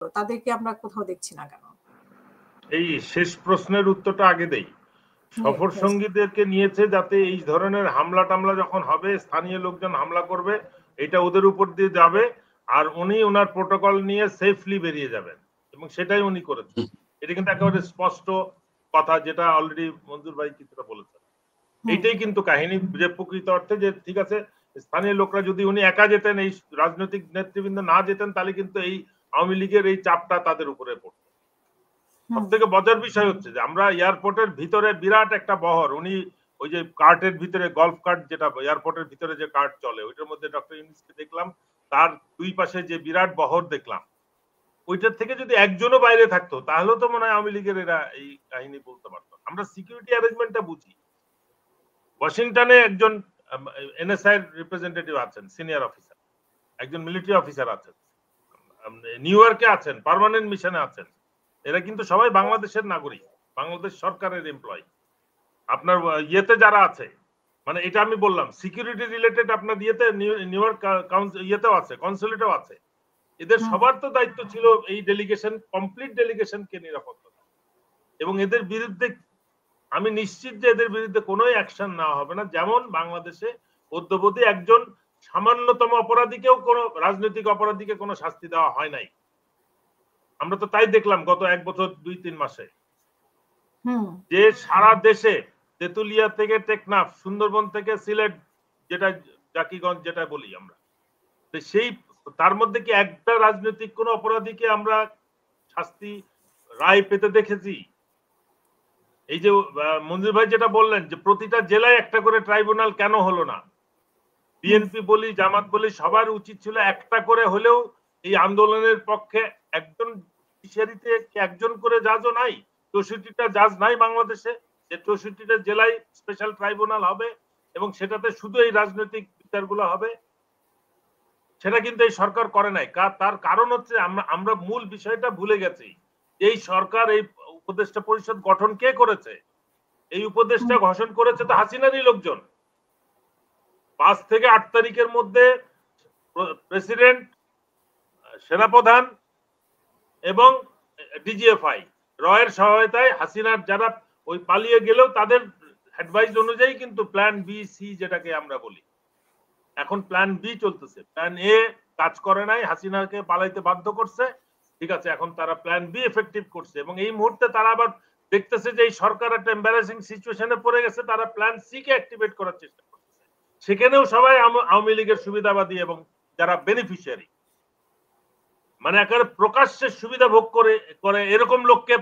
তাদেরকে আমরা কোথাও দেখছি না কেন? এই শেষ প্রশ্নের উত্তরটা আগে দেই। সফর সঙ্গীদেরকে নিয়েছে যাতে এই ধরনের হামলা টামলা যখন হবে, স্থানীয় লোকজন হামলা করবে, এটা ওদের উপর দিয়ে যাবে, আর উনি ওনার প্রোটোকল নিয়ে সেফলি বেরিয়ে যাবেন, এবং সেটাই উনি করেছেন। এটা কিন্তু একেবারে স্পষ্ট কথা, যেটা অলরেডি মঞ্জুর ভাই কিছুটা বলেছেন। এইটাই কিন্তু কাহিনী, যে প্রকৃত অর্থে যে ঠিক আছে, স্থানীয় লোকরা যদি উনি একা যেতেন, এই রাজনৈতিক নেতৃবৃন্দ না যেতেন, তাহলে কিন্তু এই আওয়ামী লীগের এই চাপটা তাদের উপরে পড়ত। সব থেকে মজার বিষয় হচ্ছে যে আমরা এয়ারপোর্টের ভিতরে বিরাট একটা বহর, উনি ওই যে কার্টের ভিতরে, গলফ কার্ট যেটা এয়ারপোর্টের ভিতরে যে কার্ট চলে, ওইটার মধ্যে ডক্টর ইউনূসকে দেখলাম, তার দুই পাশে যে বিরাট বহর দেখলাম, ওইটার থেকে যদি একজনও বাইরে থাকতো, তাহলেও তো মনে হয় আওয়ামী লীগের এরা এই কাহিনী বলতে পারতো। আমরা সিকিউরিটি অ্যারেঞ্জমেন্টটা বুঝি। ওয়াশিংটনে একজন এনএসআই রিপ্রেজেন্টেটিভ আছেন, সিনিয়র অফিসার, একজন মিলিটারি অফিসার আছেন, নিউ ইয়র্কে আছেন, পার্মানেন্ট মিশনে আছেন। এরা কিন্তু সবাই বাংলাদেশের নাগরিক, বাংলাদেশ সরকারের এমপ্লয়ি। আপনার ইয়েতে যারা আছে, মানে এটা আমি বললাম সিকিউরিটি রিলেটেড, আপনার ইয়েতে নিউ ইয়র্ক ইয়েতেও আছে, কনসুলেটেও আছে। এদের সবার তো দায়িত্ব ছিল এই ডেলিগেশন, কমপ্লিট ডেলিগেশনকে নিরাপত্তা, এবং এদের বিরুদ্ধে আমি নিশ্চিত যে এদের বিরুদ্ধে কোনো অ্যাকশন নেওয়া হবে না। যেমন বাংলাদেশে অদ্যবধি একজন সামান্যতম অপরাধীকেও কোনো রাজনৈতিক অপরাধীকে কোনো শাস্তি দেওয়া হয় নাই। আমরা তো তাই দেখলাম গত 1 বছর 2-3 মাসে, যে সারা দেশে তেতুলিয়া থেকে টেকনাফ, সুন্দরবন থেকে সিলেট, যেটা জাকিগঞ্জ যেটা বলি আমরা, তো সেই তার মধ্যে কি একটা রাজনৈতিক কোন অপরাধীকে আমরা শাস্তি রায় পেতে দেখেছি? এই যে মঞ্জুর ভাই যেটা বললেন যে প্রতিটা জেলায় একটা করে ট্রাইব্যুনাল কেন হলো না? বিএনপি বলি, জামাত বলি, সবার উচিত ছিল একটা করে হলেও এই আন্দোলনের পক্ষে একজন জুডিশিয়ারিতে একজন করে জাজও নাই, 64টা জাজ নাই বাংলাদেশে, যে 64টা জেলায় স্পেশাল ট্রাইব্যুনাল হবে এবং সেটাতে শুধু এই রাজনৈতিক বিচারগুলো হবে। সেটা কিন্তু এই সরকার করে নাই। তার কারণ হচ্ছে আমরা মূল বিষয়টা ভুলে গেছি। এই সরকার, এই উপদেষ্টা পরিষদ গঠন কে করেছে? এই উপদেষ্টা ঘোষণা করেছে তো হাসিনারই লোকজন। 5 থেকে 8 তারিখের মধ্যে প্রেসিডেন্ট, সেনাপ্রধান এবং ডিজিএফআই রয়ের সহায়তায় হাসিনার যারা ওই পালিয়ে গেলেও তাদের অ্যাডভাইস অনুযায়ী কিন্তু প্ল্যান বি, সি যেটাকে আমরা বলি, এখন প্ল্যান বি চলতেছে। প্ল্যান এ কাজ করে নাই, হাসিনাকে পালাইতে বাধ্য করছে, ঠিক আছে, এখন তারা প্ল্যান বি এফেক্টিভ করছে, এবং এই মুহূর্তে তারা আবার দেখতেছে যে এই সরকার একটা এম্বারাসিং সিচুয়েশনে পড়ে গেছে, তারা প্ল্যান সি কে অ্যাক্টিভেট করার চেষ্টা করতেছে। সেখানেও সবাই আওয়ামী লীগের সুবিধাবাদী এবং যারা বেনিফিশিয়ারি, মানে একেবারে প্রকাশ্যে সুবিধা ভোগ করে করে এরকম লোককে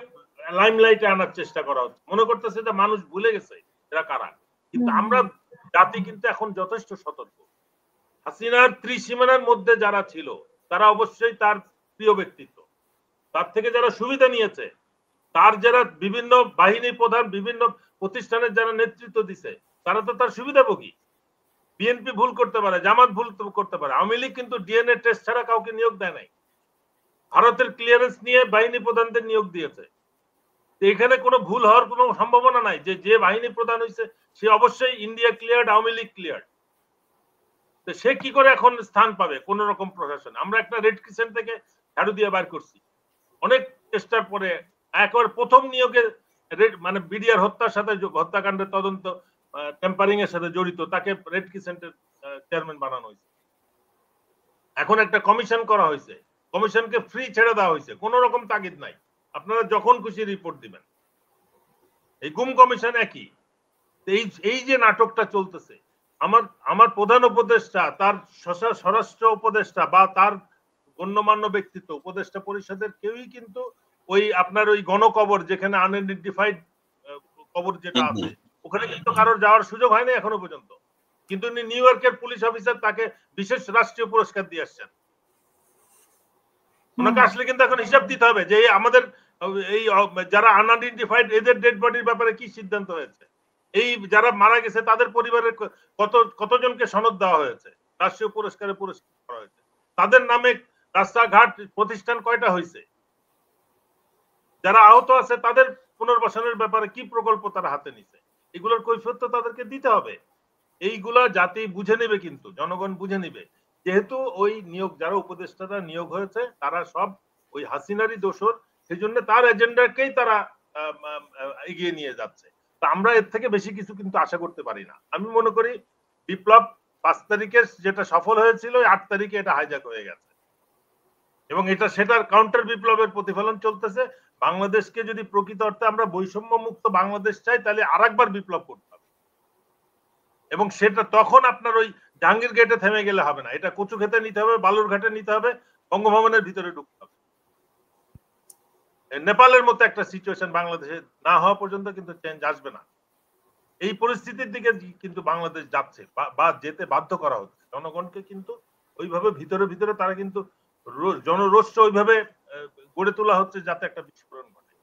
লাইমলাইটে আনার চেষ্টা করা হচ্ছে। মনে করতেছে যে মানুষ ভুলে গেছে এরা কারা, কিন্তু আমরা জাতি কিন্তু এখন যথেষ্ট সতর্ক। হাসিনার ত্রিসীমানার মধ্যে যারা ছিল তারা অবশ্যই তার প্রিয় ব্যক্তিত্ব, তার থেকে যারা সুবিধা নিয়েছে, তার যারা বিভিন্ন বাহিনী প্রধান, বিভিন্ন প্রতিষ্ঠানের যারা নেতৃত্ব দিছে, তারা তো তার সুবিধাভোগী। বিএনপি ভুল করতে পারে, জামাত ভুল করতে পারে, আওয়ামী লীগ কিন্তু ডিএনএ টেস্ট ছাড়া কাউকে নিয়োগ দেয় নাই। ভারতের ক্লিয়ারেন্স নিয়ে বাহিনী প্রধানদের নিয়োগ দিয়েছে। এখানে কোনো ভুল হওয়ার কোনো সম্ভাবনা নাই, যে যে বাহিনী প্রধান হয়েছে সে অবশ্যই India cleared, Awami League cleared. তো সে কি করে এখন স্থান পাবে কোন রকম প্রশাসন? আমরা একটা রেড ক্রিসেন্ট থেকে ঝাড়ু দিয়ে বার করছি অনেক চেষ্টার পরে, একবার প্রথম নিয়োগে মানে বিডিআর হত্যার সাথে, হত্যাকাণ্ডের তদন্ত টেম্পারিং এর সাথে জড়িত, তাকে রেড ক্রিসেন্টের চেয়ারম্যান বানানো হয়েছে। এখন একটা কমিশন করা হয়েছে, কমিশনকে ফ্রি ছেড়ে দেওয়া হয়েছে, কোন রকম তাগিদ নাই, আপনারা যখন খুশি রিপোর্ট দিবেন। এই গুম কমিশন একই। এই যে নাটকটা চলতেছে, আমার প্রধান উপদেষ্টা, তার স্বরাষ্ট্র উপদেষ্টা বা তার গণ্যমান্য ব্যক্তিত্ব, উপদেষ্টা পরিষদের কেউই কিন্তু ওই আপনার ওই গণকবর, যেখানে আনআইডেন্টিফাইড কবর যেটা আছে, ওখানে কিন্তু কারোর যাওয়ার সুযোগ হয়নি এখনো পর্যন্ত। কিন্তু উনি নিউ ইয়র্কের পুলিশ অফিসার, তাকে বিশেষ রাষ্ট্রীয় পুরস্কার দিয়ে আসছেন। ওনাকে আসলে কিন্তু এখন হিসাব দিতে হবে যে আমাদের এই যারা আনআইডেন্টিফাইড, এদের ডেড বডির ব্যাপারে কি সিদ্ধান্ত হয়েছে, এই যারা মারা গেছে তাদের পরিবারের কতজনকে সনদ দেওয়া হয়েছে, রাষ্ট্রীয় পুরস্কারে পুরস্কৃত করা হয়েছে, তাদের নামে রাস্তাঘাট প্রতিষ্ঠান কয়টা হয়েছে, যারা আহত আছে তাদের পুনর্বাসনের ব্যাপারে কি প্রকল্প তারা হাতে নিছে, এগুলোর কৈফিয়ত তাদেরকে দিতে হবে। এইগুলা জাতি বুঝে নেবে, কিন্তু জনগণ বুঝে নেবে, যেহেতু ওই নিয়োগ, যারা উপদেষ্টারা নিয়োগ হয়েছে তারা সব ওই হাসিনারই দোসর, সেই জন্য তার এজেন্ডাকেই তারা এগিয়ে নিয়ে যাচ্ছে। তা আমরা এর থেকে বেশি কিছু কিন্তু আশা করতে পারি না। আমি মনে করি বিপ্লব 5 তারিখে যেটা সফল হয়েছিল 8 তারিখে এটা হাইজ্যাক হয়ে গেছে এবং এটা সেটার কাউন্টার বিপ্লবের প্রতিফলন চলতেছে। বাংলাদেশকে যদি প্রকৃত অর্থে আমরা বৈষম্য মুক্ত বাংলাদেশ চাই তাহলে আরেকবার বিপ্লব করতে হবে এবং সেটা তখন আপনার ওই জাহাঙ্গীর গেটে থেমে গেলে হবে না, এটা কচু খেতে নিতে হবে, বালুর ঘাটে নিতে হবে, বঙ্গভবনের ভিতরে ঢুকতে হবে। নেপালের মতো একটা সিচুয়েশন বাংলাদেশে না হওয়া পর্যন্ত কিন্তু চেঞ্জ আসবে না। এই পরিস্থিতির দিকে কিন্তু বাংলাদেশ যাচ্ছে বা যেতে বাধ্য করা হচ্ছে জনগণকে, কিন্তু ওইভাবে ভিতরে ভিতরে তারা কিন্তু জনরোষ ওইভাবে গড়ে তোলা হচ্ছে যাতে একটা বিস্ফোরণ ঘটে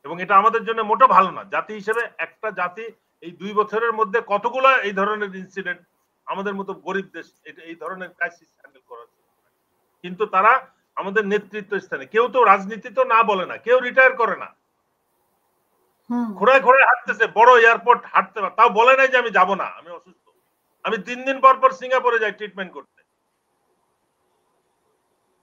এবং এটা আমাদের জন্য মোটেও ভালো না। জাতি হিসেবে একটা জাতি এই 2 বছরের মধ্যে কতগুলো এই ধরনের ইনসিডেন্ট, আমাদের মতো গরিব দেশ এই ধরনের ক্রাইসিস হ্যান্ডেল করা, কিন্তু তারা আমাদের নেতৃত্ব স্থানে, কেউ তো রাজনীতি তো না বলে না, কেউ রিটায়ার করে না, ঘোড়ায় ঘোড়ায় হাঁটতেছে, বড় এয়ারপোর্ট হাঁটতে, তাও বলে নাই যে আমি যাব না, আমি অসুস্থ, আমি 3 দিন পর পর সিঙ্গাপুরে যাই ট্রিটমেন্ট করতে।